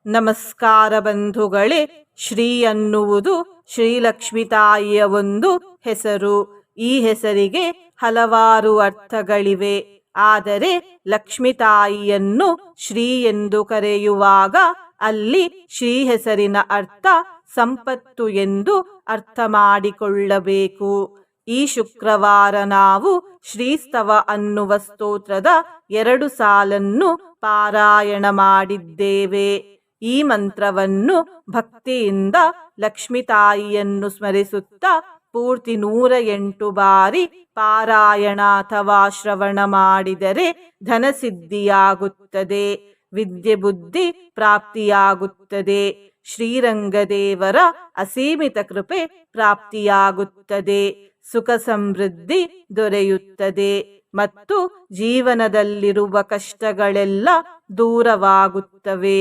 ನಮಸ್ಕಾರ ಬಂಧುಗಳೇ. ಶ್ರೀ ಅನ್ನುವುದು ಶ್ರೀಲಕ್ಷ್ಮಿ ತಾಯಿಯ ಒಂದು ಹೆಸರು. ಈ ಹೆಸರಿಗೆ ಹಲವಾರು ಅರ್ಥಗಳಿವೆ. ಆದರೆ ಲಕ್ಷ್ಮಿ ತಾಯಿಯನ್ನು ಶ್ರೀ ಎಂದು ಕರೆಯುವಾಗ ಅಲ್ಲಿ ಶ್ರೀ ಹೆಸರಿನ ಅರ್ಥ ಸಂಪತ್ತು ಎಂದು ಅರ್ಥ ಮಾಡಿಕೊಳ್ಳಬೇಕು. ಈ ಶುಕ್ರವಾರ ನಾವು ಶ್ರೀಸ್ತವ ಅನ್ನುವ ಸ್ತೋತ್ರದ 2 ಸಾಲನ್ನು ಪಾರಾಯಣ ಮಾಡಿದ್ದೇವೆ. ಈ ಮಂತ್ರವನ್ನು ಭಕ್ತಿಯಿಂದ ಲಕ್ಷ್ಮಿ ತಾಯಿಯನ್ನು ಸ್ಮರಿಸುತ್ತಾ ಪೂರ್ತಿ 108 ಬಾರಿ ಪಾರಾಯಣ ಅಥವಾ ಶ್ರವಣ ಮಾಡಿದರೆ ಧನಸಿದ್ಧಿಯಾಗುತ್ತದೆ, ವಿದ್ಯೆ ಬುದ್ಧಿ ಪ್ರಾಪ್ತಿಯಾಗುತ್ತದೆ, ಶ್ರೀರಂಗದೇವರ ಅಸೀಮಿತ ಕೃಪೆ ಪ್ರಾಪ್ತಿಯಾಗುತ್ತದೆ, ಸುಖ ಸಮೃದ್ಧಿ ದೊರೆಯುತ್ತದೆ ಮತ್ತು ಜೀವನದಲ್ಲಿರುವ ಕಷ್ಟಗಳೆಲ್ಲ ದೂರವಾಗುತ್ತವೆ.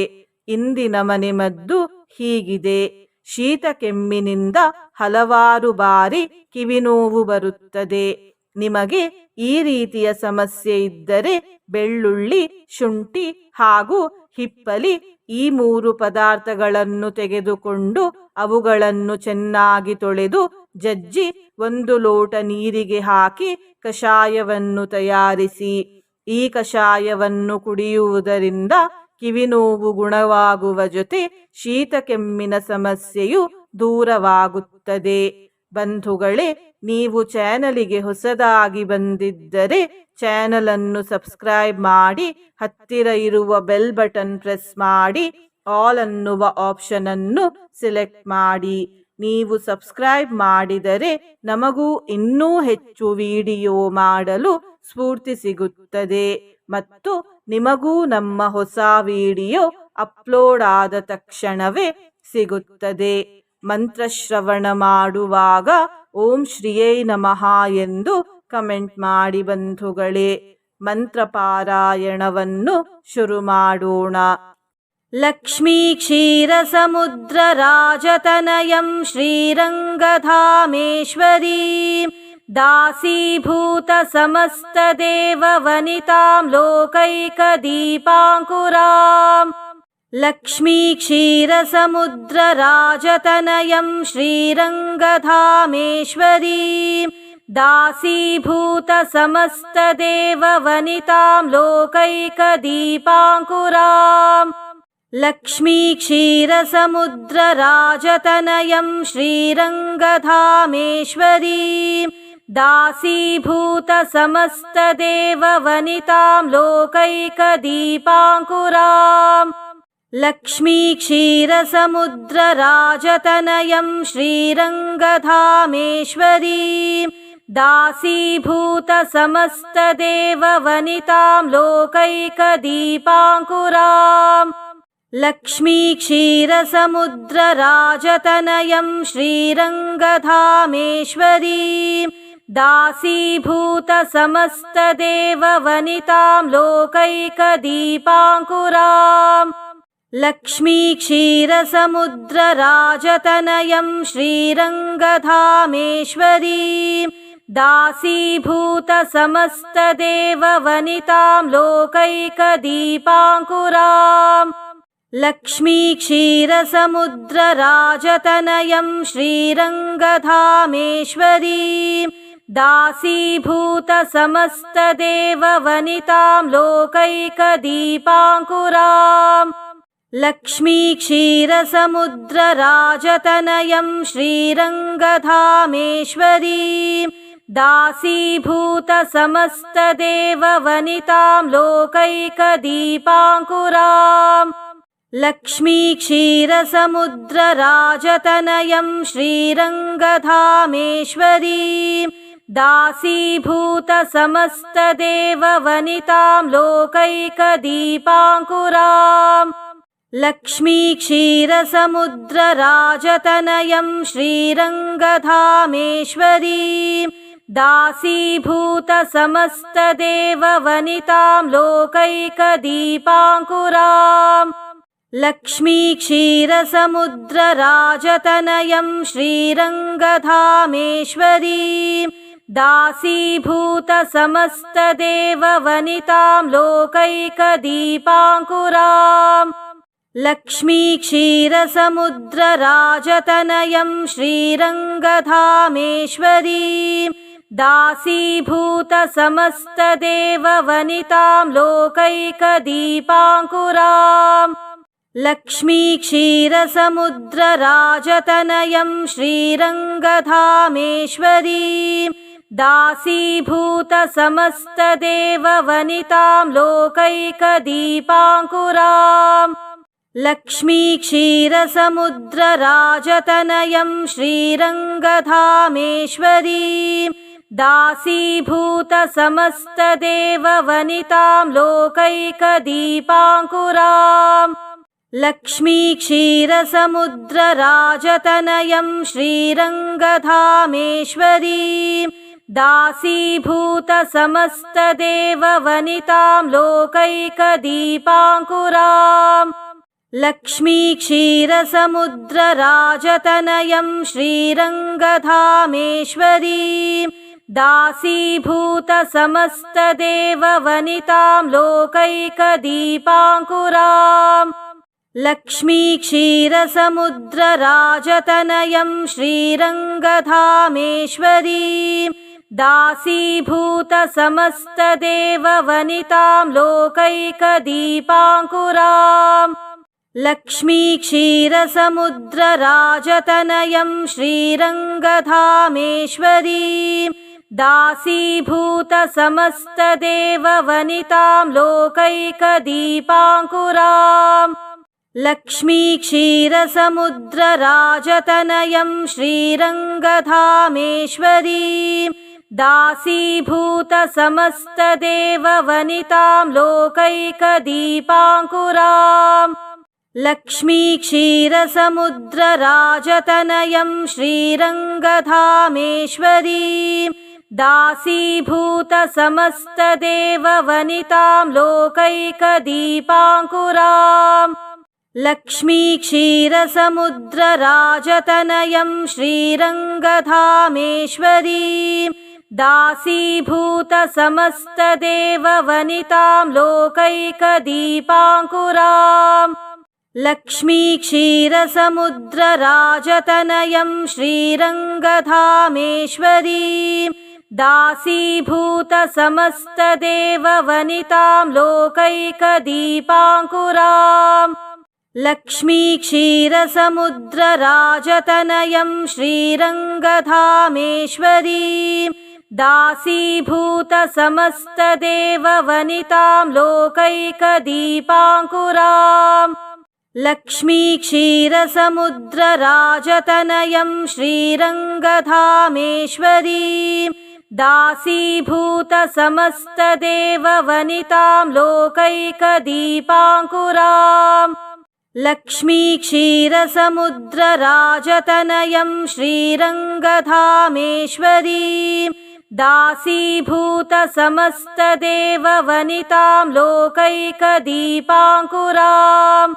ಇಂದಿನ ಮನೆಮದ್ದು ಹೀಗಿದೆ. ಶೀತ ಕೆಮ್ಮಿನಿಂದ ಹಲವಾರು ಬಾರಿ ಕಿವಿನೋವು ಬರುತ್ತದೆ. ನಿಮಗೆ ಈ ರೀತಿಯ ಸಮಸ್ಯೆ ಇದ್ದರೆ ಬೆಳ್ಳುಳ್ಳಿ, ಶುಂಠಿ ಹಾಗೂ ಹಿಪ್ಪಲಿ ಈ 3 ಪದಾರ್ಥಗಳನ್ನು ತೆಗೆದುಕೊಂಡು ಅವುಗಳನ್ನು ಚೆನ್ನಾಗಿ ತೊಳೆದು ಜಜ್ಜಿ 1 ಲೋಟ ನೀರಿಗೆ ಹಾಕಿ ಕಷಾಯವನ್ನು ತಯಾರಿಸಿ. ಈ ಕಷಾಯವನ್ನು ಕುಡಿಯುವುದರಿಂದ ಕಿವಿನೋವು ಗುಣವಾಗುವ ಜೊತೆ ಶೀತ ಕೆಮ್ಮಿನ ಸಮಸ್ಯೆಯು ದೂರವಾಗುತ್ತದೆ. ಬಂಧುಗಳೇ, ನೀವು ಚಾನಲಿಗೆ ಹೊಸದಾಗಿ ಬಂದಿದ್ದರೆ ಚಾನಲನ್ನು ಸಬ್ಸ್ಕ್ರೈಬ್ ಮಾಡಿ, ಹತ್ತಿರ ಇರುವ ಬೆಲ್ ಬಟನ್ ಪ್ರೆಸ್ ಮಾಡಿ, ಆಲ್ ಅನ್ನುವ ಆಪ್ಷನ್ ಅನ್ನು ಸೆಲೆಕ್ಟ್ ಮಾಡಿ. ನೀವು ಸಬ್ಸ್ಕ್ರೈಬ್ ಮಾಡಿದರೆ ನಮಗೂ ಇನ್ನೂ ಹೆಚ್ಚು ವಿಡಿಯೋ ಮಾಡಲು ಸ್ಫೂರ್ತಿ ಸಿಗುತ್ತದೆ ಮತ್ತು ನಿಮಗೂ ನಮ್ಮ ಹೊಸ ವಿಡಿಯೋ ಅಪ್ಲೋಡ್ ಆದ ತಕ್ಷಣವೇ ಸಿಗುತ್ತದೆ. ಮಂತ್ರಶ್ರವಣ ಮಾಡುವಾಗ ಓಂ ಶ್ರೀಯೈ ನಮಃ ಎಂದು ಕಮೆಂಟ್ ಮಾಡಿ ಬಂಧುಗಳೇ. ಮಂತ್ರ ಪಾರಾಯಣವನ್ನು ಶುರು ಮಾಡೋಣ. ಲಕ್ಷ್ಮೀ ಕ್ಷೀರ ಸಮುದ್ರ ರಾಜತನಯಂ ಶ್ರೀರಂಗಧಾಮೇಶ್ವರೀಂ ದಾಸೀಭೂತ ಸಮಸ್ತ ದೇವ ವನಿತಾಂ ಲೋಕೈಕ ದೀಪಾಂಕುರಾಂ. ಲಕ್ಷ್ಮೀ ಕ್ಷೀರ ಸಮುದ್ರ ರಾಜತನಯಂ ಶ್ರೀರಂಗಧಾಮೇಶ್ವರೀಂ ದಾಸೀಭೂತ ಸಮಸ್ತ ದೇವ ವನಿತಾಂ ಲೋಕೈಕ ದೀಪಾಂಕುರಾಂ. ಲಕ್ಷ್ಮೀ ಕ್ಷೀರ ಸಮುದ್ರ ರಾಜತನಯಂ ಶ್ರೀರಂಗಧಾಮೇಶ್ವರೀಂ ದಾಸೀಭೂತ ಸಮಸ್ತ ದೇವ ವನಿತಾಂ ಲೋಕೈಕ ದೀಪಾಂಕುರಾಂ. ಲಕ್ಷ್ಮೀ ಕ್ಷೀರ ಸಮುದ್ರ ರಾಜತನಯಂ ಶ್ರೀರಂಗಧಾಮೇಶ್ವರೀಂ ದಾಸೀಭೂತ ಸಮಸ್ತ ದೇವ ವನಿತಾಂ ಲೋಕೈಕ ದೀಪಾಂಕುರಾಂ. ಲಕ್ಷ್ಮೀ ಕ್ಷೀರ ಸಮುದ್ರ ರಾಜತನಯಂ ಶ್ರೀರಂಗಧಾಮೇಶ್ವರೀಂ ದಾಸೀಭೂತ ಸಮಸ್ತ ದೇವ ವನಿತಾಂ ಲೋಕೈಕ ದೀಪಾಂಕುರಾಂ. ಲಕ್ಷ್ಮೀ ಕ್ಷೀರ ಸಮುದ್ರ ರಾಜತನಯಂ ಶ್ರೀರಂಗಧಾಮೇಶ್ವರೀಂ ದಾಸೀಭೂತ ಸಮಸ್ತ ದೇವ ವನಿತಾಂ ಲೋಕೈಕ ದೀಪಾಂಕುರಾಂ. ಲಕ್ಷ್ಮೀ ಕ್ಷೀರ ಸಮುದ್ರ ರಾಜತನಯಂ ಶ್ರೀರಂಗಧಾಮೇಶ್ವರೀಂ ದಾಸೀಭೂತ ಸಮಸ್ತ ದೇವ ವನಿತಾಂ ಲೋಕೈಕ ದೀಪಾಂಕುರಾಂ. ಲಕ್ಷ್ಮೀ ಕ್ಷೀರ ಸಮುದ್ರ ರಾಜತನಯಂ ಶ್ರೀರಂಗಧಾಮೇಶ್ವರೀಂ ದಾಸೀಭೂತ ಸಮಸ್ತ ದೇವ ವನಿತಾಂ ಲೋಕೈಕ ದೀಪಾಂಕುರಾಂ. ಲಕ್ಷ್ಮೀ ಕ್ಷೀರ ಸಮುದ್ರ ರಾಜತನಯಂ ಶ್ರೀರಂಗಧಾಮೇಶ್ವರೀಂ ದಾಸೀಭೂತ ಸಮಸ್ತ ದೇವ ವನಿತಾಂ ಲೋಕೈಕ ದೀಪಾಂಕುರಾಂ. ಲಕ್ಷ್ಮೀ ಕ್ಷೀರ ಸಮುದ್ರ ರಾಜತನಯಂ ಶ್ರೀರಂಗಧಾಮೇಶ್ವರೀಂ ದಾಸೀಭೂತ ಸಮಸ್ತ ದೇವ ವನಿತಾಂ ಲೋಕೈಕ ದೀಪಾಂಕುರಾಂ. ಲಕ್ಷ್ಮೀ ಕ್ಷೀರ ಸಮುದ್ರ ರಾಜತನಯಂ ಶ್ರೀರಂಗಧಾಮೇಶ್ವರೀಂ ದಾಸೀಭೂತ ಸಮಸ್ತ ದೇವ ವನಿತಾಂ ಲೋಕೈಕ ದೀಪಾಂಕುರಾಂ. लक्ष्मीक्षीरसमुद्रराजतनयं श्रीरङ्गधामेश्वरीं दासीभूतसमस्तदेववनितां लोकैकदीपाङ्कुराम् लक्ष्मीक्षीरसमुद्रराजतनयं श्रीरङ्गधामेश्वरीं दासीभूतसमस्तदेववनितां लोकैकदीपाङ्कुराम् लक्ष्मीक्षीरसमुद्रराजतनयं श्रीरङ्गधामेश्वरीं दासीभूतसमस्तदेववनितां लोकैकदीपाङ्कुराम् लक्ष्मीक्षीरसमुद्रराजतनयं श्रीरङ्गधामेश्वरीं दासीभूतसमस्तदेववनितां लोकैकदीपाङ्कुराम् लक्ष्मीक्षीरसमुद्रराजतनयं श्रीरङ्गधामेश्वरीं दासीभूतसमस्तदेववनितां लोकैकदीपाङ्कुराम् लक्ष्मीक्षीरसमुद्रराजतनयं श्रीरङ्गधामेश्वरीं दासीभूतसमस्तदेववनितां लोकैकदीपाङ्कुराम् लक्ष्मीक्षीरसमुद्रराजतनयं श्रीरङ्गधामेश्वरीं दासीभूतसमस्तदेववनितां लोकैकदीपाङ्कुराम् लक्ष्मीक्षीरसमुद्रराजतनयं श्रीरङ्गधामेश्वरीं दासीभूतसमस्तदेववनितां लोकैकदीपाङ्कुराम् लक्ष्मीक्षीरसमुद्रराजतनयं श्रीरङ्गधामेश्वरीं दासीभूतसमस्तदेववनितां लोकैकदीपाङ्कुराम् लक्ष्मीक्षीरसमुद्रराजतनयं श्रीरङ्गधामेश्वरीं दासीभूतसमस्तदेववनितां लोकैकदीपाङ्कुराम् लक्ष्मीक्षीरसमुद्रराजतनयं श्रीरङ्गधामेश्वरीं दासीभूतसमस्तदेववनितां लोकैकदीपाङ्कुराम् लक्ष्मीक्षीरसमुद्रराजतनयं श्रीरङ्गधामेश्वरीं दासीभूतसमस्तदेववनितां लोकैकदीपाङ्कुराम् लक्ष्मीक्षीरसमुद्रराजतनयं श्रीरङ्गधामेश्वरीं दासीभूतसमस्तदेववनितां लोकैकदीपाङ्कुराम् लक्ष्मीक्षीरसमुद्रराजतनयं श्रीरङ्गधामेश्वरीं दासीभूतसमस्तदेववनितां लोकैकदीपाङ्कुराम्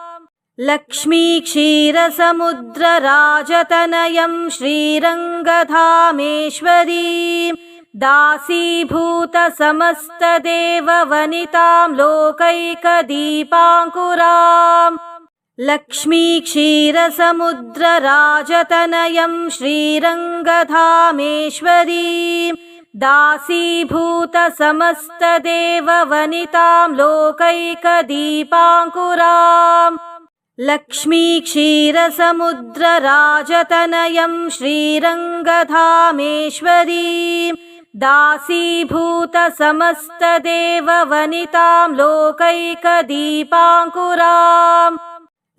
लक्ष्मीक्षीरसमुद्रराजतनयं श्रीरङ्गधामेश्वरीं दासीभूतसमस्तदेववनितां लोकैकदीपाङ्कुराम् लक्ष्मीक्षीरसमुद्रराजतनयं श्रीरङ्गधामेश्वरीं दासीभूतसमस्तदेववनितां लोकैकदीपाङ्कुराम् लक्ष्मीक्षीरसमुद्रराजतनयं श्रीरङ्गधामेश्वरीं दासीभूतसमस्तदेववनितां लोकैकदीपाङ्कुराम्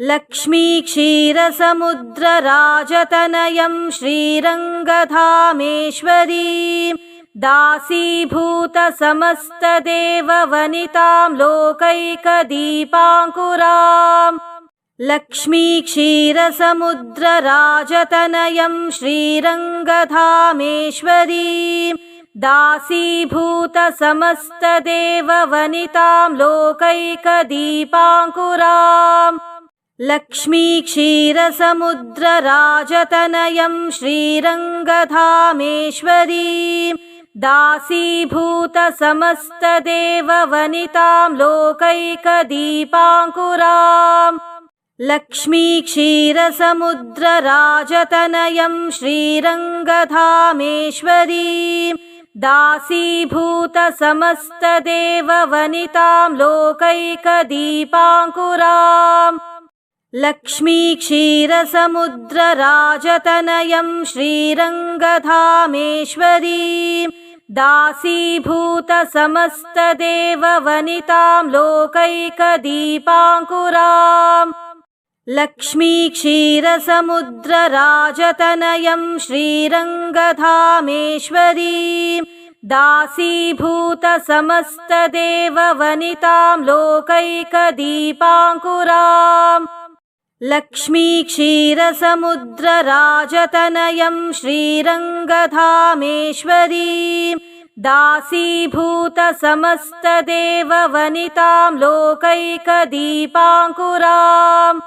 लक्ष्मीक्षीरसमुद्रराजतनयं श्रीरङ्गधामेश्वरीं दासीभूतसमस्तदेववनितां लोकैकदीपाङ्कुराम् लक्ष्मीक्षीरसमुद्रराजतनयं श्रीरङ्गधामेश्वरीं दासीभूतसमस्तदेववनितां लोकैकदीपाङ्कुराम् लक्ष्मीक्षीरसमुद्रराजतनयं श्रीरङ्गधामेश्वरीं दासीभूतसमस्तदेववनितां लोकैकदीपाङ्कुराम् लक्ष्मीक्षीरसमुद्रराजतनयं श्रीरङ्गधामेश्वरीं दासीभूतसमस्तदेववनितां लोकैकदीपाङ्कुराम् लक्ष्मीक्षीरसमुद्रराजतनयं श्रीरङ्गधामेश्वरीं दासीभूतसमस्तदेववनितां लोकैकदीपाङ्कुराम् लक्ष्मीक्षीरसमुद्रराजतनयं श्रीरङ्गधामेश्वरीं दासीभूतसमस्तदेववनितां लोकैकदीपाङ्कुराम् लक्ष्मीक्षीरसमुद्रराजतनयं श्रीरङ्गधामेश्वरीं दासीभूतसमस्तदेववनितां लोकैकदीपाङ्कुराम्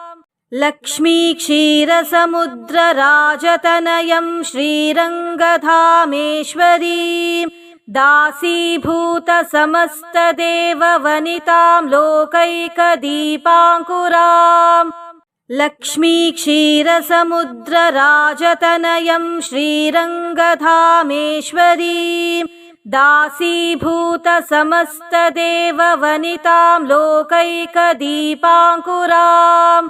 लक्ष्मीक्षीरसमुद्रराजतनयं श्रीरङ्गधामेश्वरीं दासीभूतसमस्तदेववनितां लोकैकदीपाङ्कुराम् लक्ष्मीक्षीरसमुद्रराजतनयं श्रीरङ्गधामेश्वरीं दासीभूतसमस्तदेववनितां लोकैकदीपाङ्कुराम्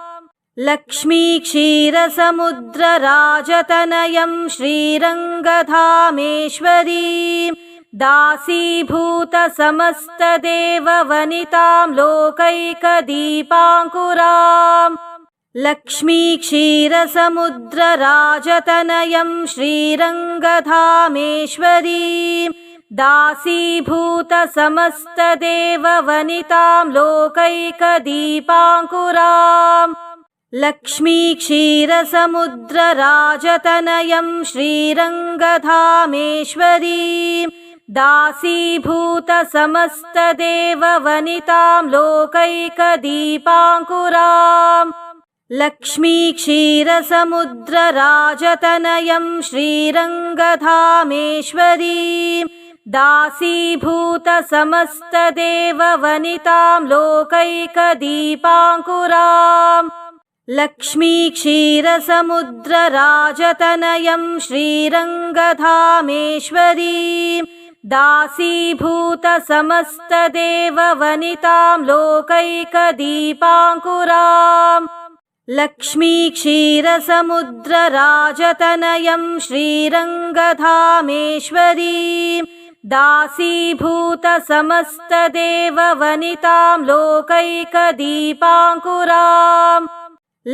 लक्ष्मीक्षीरसमुद्रराजतनयं श्रीरङ्गधामेश्वरीं दासीभूतसमस्तदेववनितां लोकैकदीपाङ्कुराम् लक्ष्मीक्षीरसमुद्रराजतनयं श्रीरङ्गधामेश्वरीं दासीभूतसमस्तदेववनितां लोकैकदीपाङ्कुराम् लक्ष्मीक्षीरसमुद्रराजतनयं श्रीरङ्गधामेश्वरीं दासीभूतसमस्तदेववनितां लोकैकदीपाङ्कुराम् लक्ष्मीक्षीरसमुद्रराजतनयं श्रीरङ्गधामेश्वरीं दासीभूतसमस्तदेववनितां लोकैकदीपाङ्कुराम् लक्ष्मीक्षीरसमुद्रराजतनयं श्रीरङ्गधामेश्वरीं दासीभूतसमस्तदेववनितां लोकैकदीपाङ्कुराम् लक्ष्मीक्षीरसमुद्रराजतनयं श्रीरङ्गधामेश्वरीं दासीभूतसमस्तदेववनितां लोकैकदीपाङ्कुराम्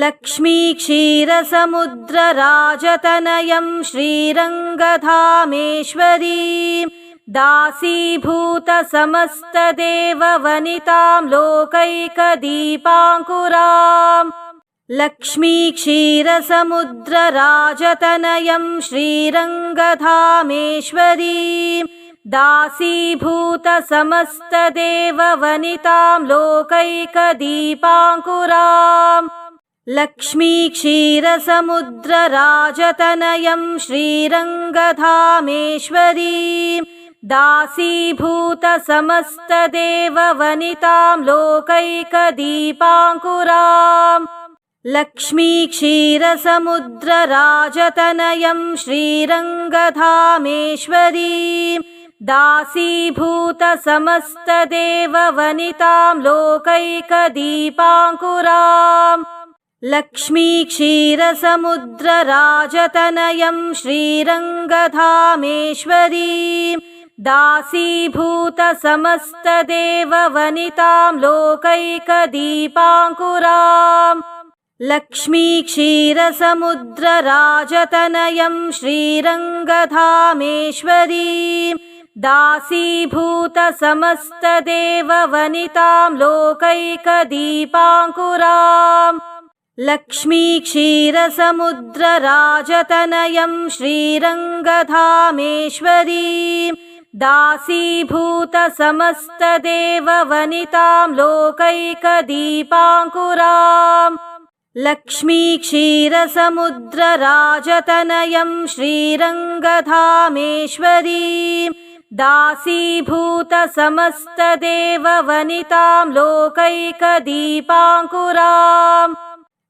लक्ष्मीक्षीरसमुद्रराजतनयं श्रीरङ्गधामेश्वरीं दासीभूतसमस्तदेववनितां लोकैकदीपाङ्कुराम् लक्ष्मीक्षीरसमुद्रराजतनयं श्रीरङ्गधामेश्वरीं दासीभूतसमस्तदेववनितां लोकैकदीपाङ्कुराम् लक्ष्मीक्षीरसमुद्रराजतनयं श्रीरङ्गधामेश्वरीं दासीभूतसमस्तदेववनितां लोकैकदीपाङ्कुराम् लक्ष्मीक्षीरसमुद्रराजतनयं श्रीरङ्गधामेश्वरीं दासीभूतसमस्तदेववनितां लोकैकदीपाङ्कुराम् लक्ष्मीक्षीरसमुद्रराजतनयं श्रीरङ्गधामेश्वरीं दासीभूतसमस्तदेववनितां लोकैकदीपाङ्कुराम् लक्ष्मीक्षीरसमुद्रराजतनयं श्रीरङ्गधामेश्वरीं दासीभूतसमस्तदेववनितां लोकैकदीपाङ्कुराम् लक्ष्मीक्षीरसमुद्रराजतनयं श्रीरङ्गधामेश्वरीं दासीभूतसमस्तदेववनितां लोकैकदीपाङ्कुराम् लक्ष्मीक्षीरसमुद्रराजतनयं श्रीरङ्गधामेश्वरीं दासीभूतसमस्तदेववनितां लोकैकदीपाङ्कुराम्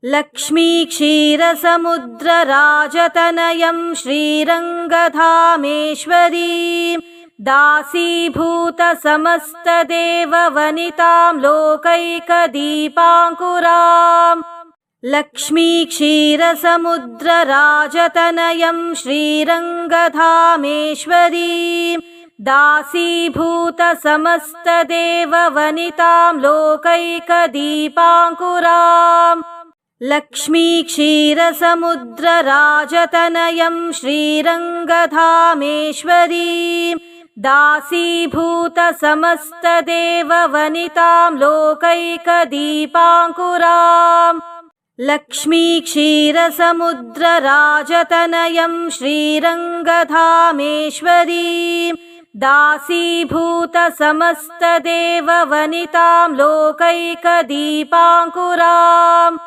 लक्ष्मीक्षीरसमुद्रराजतनयं श्रीरङ्गधामेश्वरीं दासीभूतसमस्तदेववनितां लोकैकदीपाङ्कुराम् लक्ष्मीक्षीरसमुद्रराजतनयं श्रीरङ्गधामेश्वरीं दासीभूतसमस्तदेववनितां लोकैकदीपाङ्कुराम् लक्ष्मीक्षीरसमुद्रराजतनयं श्रीरङ्गधामेश्वरीं दासीभूतसमस्तदेववनितां लोकैकदीपाङ्कुराम् लक्ष्मीक्षीरसमुद्रराजतनयं श्रीरङ्गधामेश्वरीं दासीभूतसमस्तदेववनितां लोकैकदीपाङ्कुराम्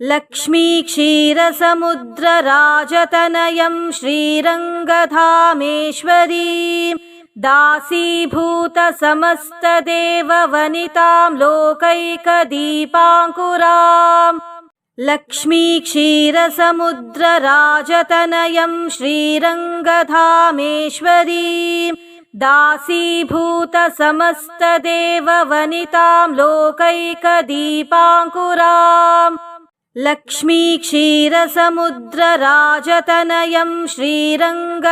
लक्ष्मीक्षीरसमुद्रराजतनयं श्रीरङ्गधामेश्वरीं दासीभूतसमस्तदेववनितां लोकैकदीपाङ्कुराम् लक्ष्मीक्षीरसमुद्रराजतनयं श्रीरङ्गधामेश्वरीं दासीभूतसमस्तदेववनितां लोकैकदीपाङ्कुराम् लक्ष्मीक्षीरसमुद्रराजतनयं श्रीरङ्गधामेश्वरीं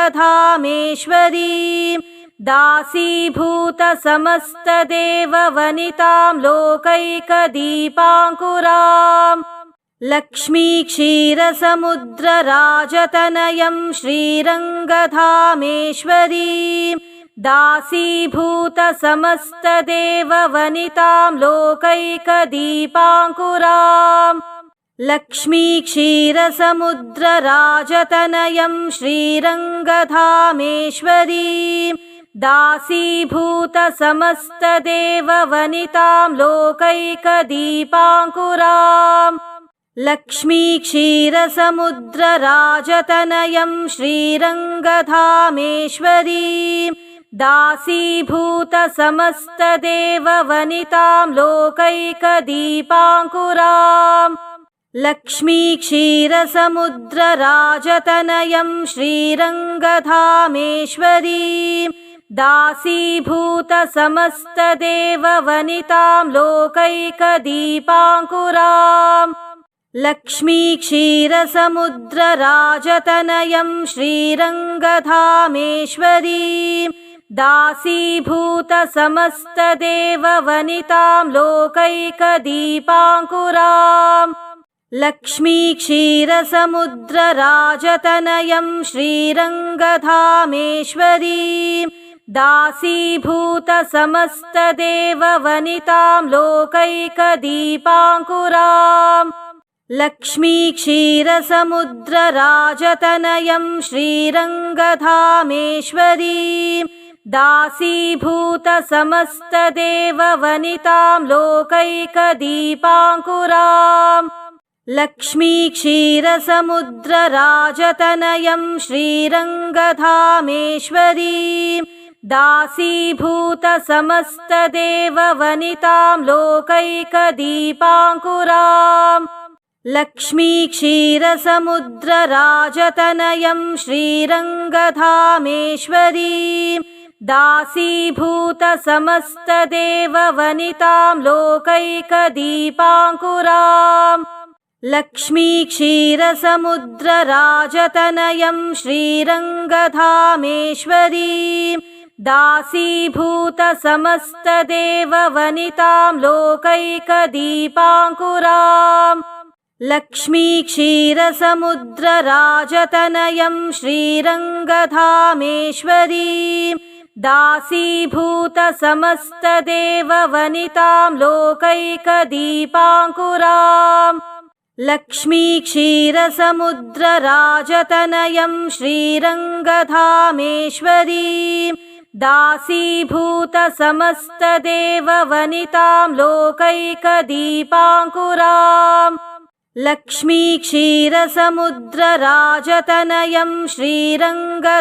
दासीभूतसमस्तदेववनितां लोकैकदीपाङ्कुराम् लक्ष्मीक्षीरसमुद्रराजतनयं श्रीरङ्गधामेश्वरीं दासीभूतसमस्तदेववनितां लोकैकदीपाङ्कुराम् लक्ष्मीक्षीरसमुद्रराजतनयं श्रीरङ्गधामेश्वरीं दासीभूतसमस्तदेववनितां लोकैकदीपाङ्कुराम् लक्ष्मीक्षीरसमुद्रराजतनयं श्रीरङ्गधामेश्वरीं दासीभूतसमस्तदेववनितां लोकैकदीपाङ्कुराम् लक्ष्मीक्षीरसमुद्रराजतनयं श्रीरङ्गधामेश्वरीं दासीभूतसमस्तदेववनितां लोकैकदीपाङ्कुराम् लक्ष्मीक्षीरसमुद्रराजतनयं श्रीरङ्गधामेश्वरीं दासीभूतसमस्तदेववनितां लोकैकदीपाङ्कुराम् लक्ष्मीक्षीरसमुद्रराजतनयं श्रीरङ्गधामेश्वरीं दासीभूतसमस्तदेववनितां लोकैकदीपाङ्कुराम् लक्ष्मीक्षीरसमुद्रराजतनयं श्रीरङ्गधामेश्वरीं दासीभूतसमस्तदेववनितां लोकैकदीपाङ्कुराम् लक्ष्मीक्षीरसमुद्रराजतनयं श्रीरङ्गधामेश्वरीं दासीभूतसमस्तदेववनितां लोकैकदीपाङ्कुराम् लक्ष्मीक्षीरसमुद्रराजतनयं श्रीरङ्गधामेश्वरीं दासीभूतसमस्तदेववनितां लोकैकदीपाङ्कुराम् लक्ष्मीक्षीरसमुद्रराजतनयं श्रीरङ्गधामेश्वरीं दासीभूतसमस्तदेववनितां लोकैकदीपाङ्कुराम् लक्ष्मीक्षीरसमुद्रराजतनयं श्रीरङ्गधामेश्वरीं दासीभूतसमस्तदेववनितां लोकैकदीपाङ्कुराम् लक्ष्मीक्षीरसमुद्रराजतनयं श्रीरङ्गधामेश्वरीं दासीभूतसमस्तदेववनितां लोकैकदीपाङ्कुराम् लक्ष्मीक्षीरसमुद्रराजतनयं श्रीरङ्गधामेश्वरीं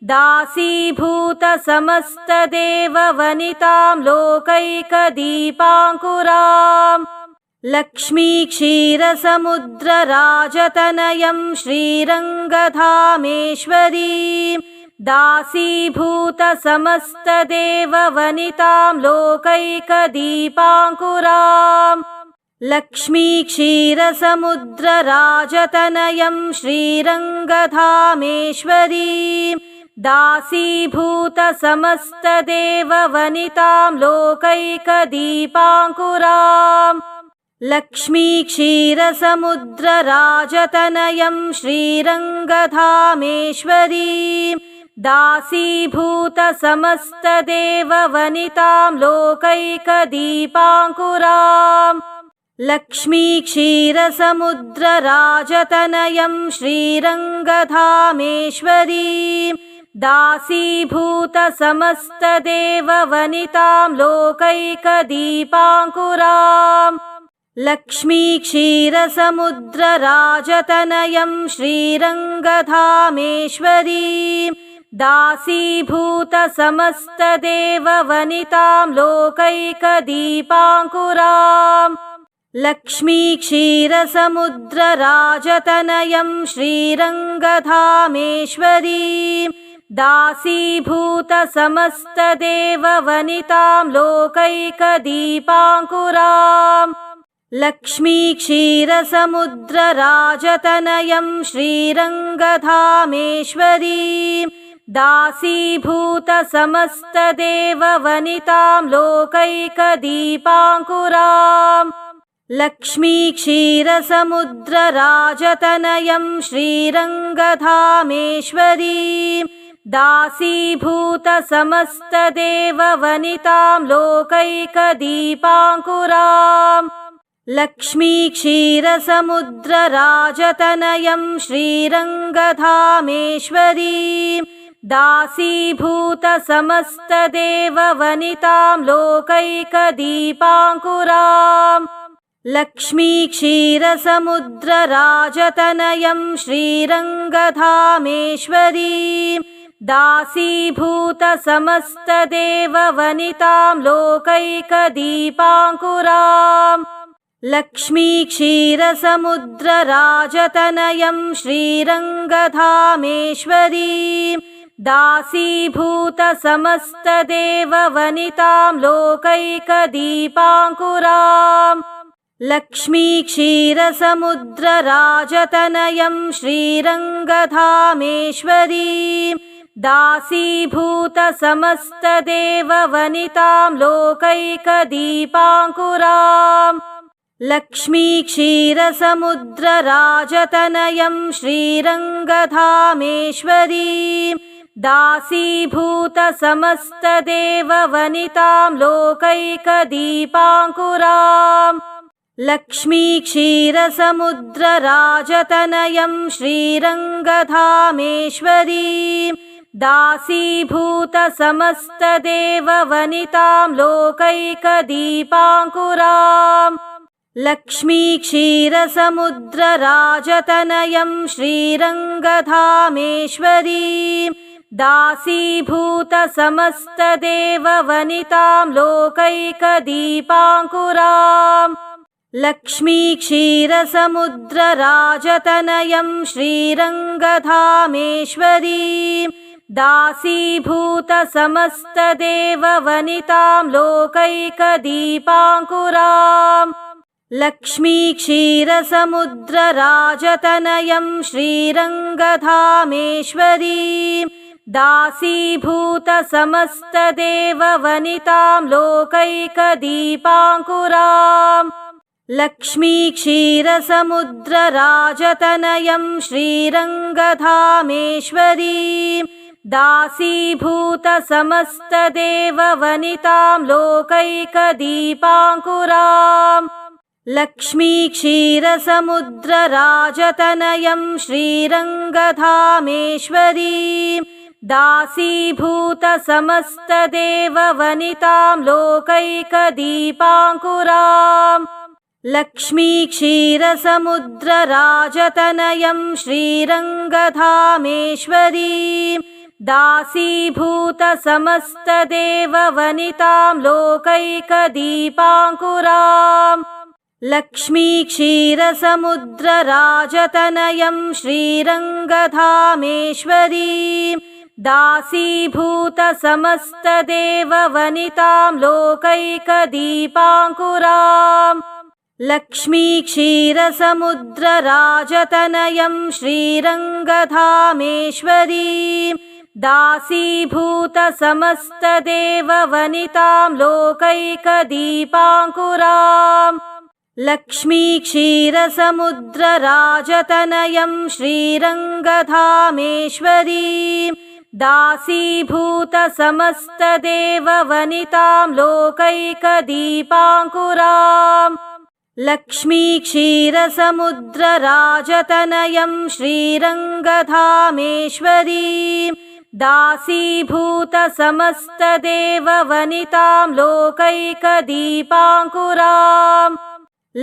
दासीभूतसमस्तदेववनितां लोकैकदीपाङ्कुराम् लक्ष्मीक्षीरसमुद्रराजतनयं श्रीरङ्गधामेश्वरीं दासीभूतसमस्तदेववनितां लोकैकदीपाङ्कुराम् लक्ष्मीक्षीरसमुद्रराजतनयं श्रीरङ्गधामेश्वरीं दासीभूतसमस्तदेववनितां लोकैकदीपाङ्कुराम् लक्ष्मीक्षीरसमुद्रराजतनयं श्रीरङ्गधामेश्वरीं दासीभूतसमस्तदेववनितां लोकैकदीपाङ्कुराम् लक्ष्मीक्षीरसमुद्रराजतनयं श्रीरङ्गधामेश्वरीं दासीभूतसमस्तदेववनितां लोकैकदीपाङ्कुराम् लक्ष्मीक्षीरसमुद्रराजतनयं श्रीरङ्गधामेश्वरीं दासीभूतसमस्तदेववनितां लोकैकदीपाङ्कुराम् लक्ष्मीक्षीरसमुद्रराजतनयं श्रीरङ्गधामेश्वरीं दासीभूतसमस्तदेववनितां लोकैकदीपाङ्कुराम् लक्ष्मीक्षीरसमुद्रराजतनयं श्रीरङ्गधामेश्वरीं दासीभूतसमस्तदेववनितां लोकैकदीपाङ्कुराम् लक्ष्मीक्षीरसमुद्रराजतनयं श्रीरङ्गधामेश्वरीं दासीभूतसमस्तदेववनितां लोकैकदीपाङ्कुराम् लक्ष्मीक्षीरसमुद्रराजतनयं श्रीरङ्गधामेश्वरीं दासीभूतसमस्तदेववनितां लोकैकदीपाङ्कुराम् लक्ष्मीक्षीरसमुद्रराजतनयं श्रीरङ्गधामेश्वरीं दासीभूतसमस्तदेववनितां लोकैकदीपाङ्कुराम् लक्ष्मीक्षीरसमुद्रराजतनयं श्रीरङ्गधामेश्वरीं दासीभूतसमस्तदेववनितां लोकैकदीपाङ्कुराम् लक्ष्मीक्षीरसमुद्रराजतनयं श्रीरङ्गधामेश्वरीं दासीभूतसमस्तदेववनितां लोकैकदीपाङ्कुराम् लक्ष्मीक्षीरसमुद्रराजतनयं श्रीरङ्गधामेश्वरीं दासीभूतसमस्तदेववनितां लोकैकदीपाङ्कुराम् लक्ष्मीक्षीरसमुद्रराजतनयं श्रीरङ्गधामेश्वरीं दासीभूतसमस्तदेववनितां लोकैकदीपाङ्कुराम् लक्ष्मीक्षीरसमुद्रराजतनयं श्रीरङ्गधामेश्वरीं दासीभूतसमस्तदेववनितां लोकैकदीपाङ्कुराम् लक्ष्मीक्षीरसमुद्रराजतनयं श्रीरङ्गधामेश्वरीं दासीभूतसमस्तदेववनितां लोकैकदीपाङ्कुराम् लक्ष्मीक्षीरसमुद्रराजतनयं श्रीरङ्गधामेश्वरीं दासीभूतसमस्तदेववनितां लोकैकदीपाङ्कुराम् लक्ष्मीक्षीरसमुद्रराजतनयं श्रीरङ्गधामेश्वरीं दासीभूतसमस्तदेववनितां लोकैकदीपाङ्कुराम् लक्ष्मीक्षीरसमुद्रराजतनयं श्रीरङ्गधामेश्वरीं दासीभूतसमस्तदेववनितां लोकैकदीपाङ्कुराम् लक्ष्मीक्षीरसमुद्रराजतनयं श्रीरङ्गधामेश्वरीं दासीभूतसमस्तदेववनितां लोकैकदीपाङ्कुराम् लक्ष्मी क्षीरसमुद्रराजतनयं श्रीरङ्गधामेश्वरीं दासीभूतसमस्तदेववनितां लोकैकदीपाङ्कुराम् लक्ष्मी क्षीरसमुद्रराजतनयं श्रीरङ्गधामेश्वरीं दासीभूतसमस्तदेववनितां लोकैकदीपाङ्कुराम् लक्ष्मी क्षीरसमुद्रराजतनयं श्रीरङ्गधामेश्वरीं दासीभूतसमस्तदेववनितां लोकैकदीपाङ्कुराम् लक्ष्मी क्षीरसमुद्रराजतनयं श्रीरङ्गधामेश्वरीं दासीभूतसमस्तदेववनितां लोकैकदीपाङ्कुराम्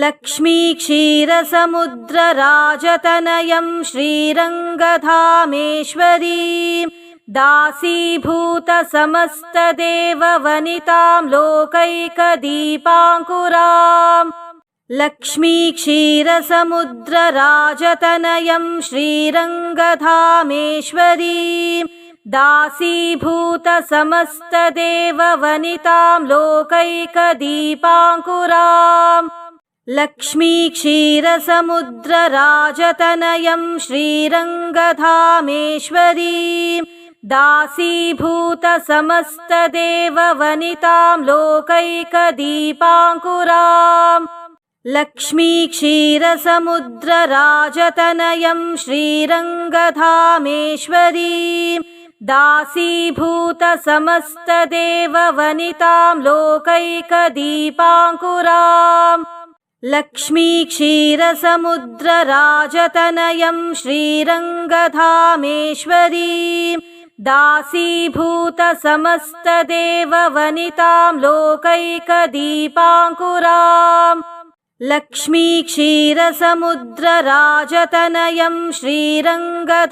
लक्ष्मी क्षीरसमुद्रराजतनयं श्रीरङ्गधामेश्वरीं दासीभूतसमस्तदेववनितां लोकैकदीपाङ्कुराम् लक्ष्मी क्षीरसमुद्रराजतनयं श्रीरङ्गधामेश्वरीं दासीभूतसमस्तदेववनितां लोकैकदीपाङ्कुराम् लक्ष्मी क्षीरसमुद्रराजतनयं श्रीरङ्गधामेश्वरीं दासीभूतसमस्तदेववनितां लोकैकदीपाङ्कुराम् लक्ष्मी क्षीरसमुद्रराजतनयं श्रीरङ्गधामेश्वरीं दासीभूतसमस्तदेववनितां लोकैकदीपाङ्कुराम् लक्ष्मी क्षीरसमुद्रराजतनयं श्रीरङ्गधामेश्वरीं दासीभूतसमस्तदेववनितां लोकैकदीपाङ्कुराम् लक्ष्मी क्षीरसमुद्रराजतनयं श्रीरङ्गधामेश्वरीं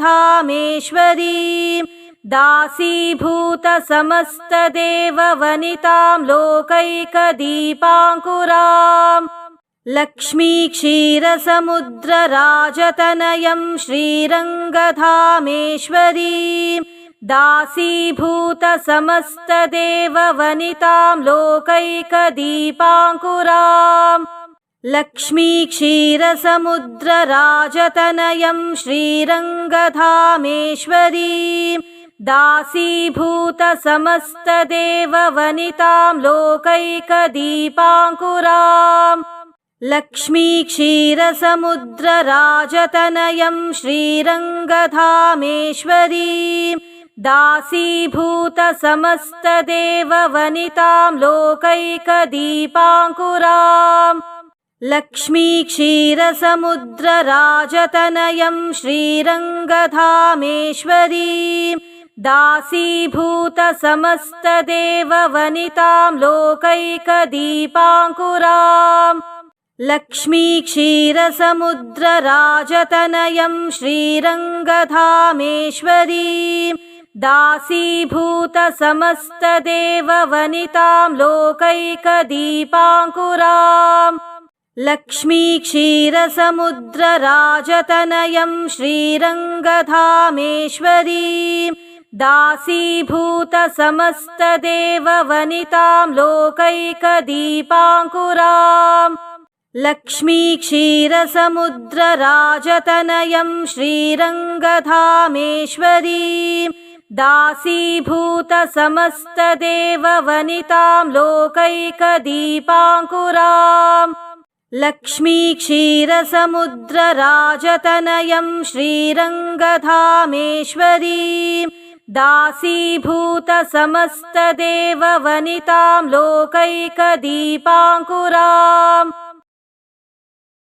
दासीभूतसमस्तदेववनितां लोकैकदीपाङ्कुराम् लक्ष्मी क्षीरसमुद्रराजतनयं श्रीरङ्गधामेश्वरीं दासीभूतसमस्तदेववनितां लोकैकदीपाङ्कुराम् लक्ष्मी क्षीरसमुद्रराजतनयं श्रीरङ्गधामेश्वरीं दासीभूतसमस्तदेववनितां लोकैकदीपाङ्कुराम् लक्ष्मी क्षीरसमुद्रराजतनयं श्रीरङ्गधामेश्वरीं दासीभूतसमस्तदेववनितां लोकैकदीपाङ्कुराम् लक्ष्मी क्षीरसमुद्रराजतनयं श्रीरङ्गधामेश्वरीं दासीभूतसमस्तदेववनितां लोकैकदीपाङ्कुराम् लक्ष्मी क्षीरसमुद्रराजतनयं श्रीरङ्गधामेश्वरीं दासीभूतसमस्तदेववनितां लोकैकदीपाङ्कुराम् लक्ष्मी क्षीरसमुद्रराजतनयं श्रीरङ्गधामेश्वरीं दासीभूतसमस्तदेववनितां लोकैकदीपाङ्कुराम् लक्ष्मी क्षीरसमुद्रराजतनयं श्रीरङ्गधामेश्वरीं दासीभूतसमस्तदेववनितां लोकैकदीपाङ्कुराम् लक्ष्मी क्षीरसमुद्रराजतनयं श्रीरङ्गधामेश्वरीं दासीभूतसमस्तदेववनितां लोकैकदीपाङ्कुराम्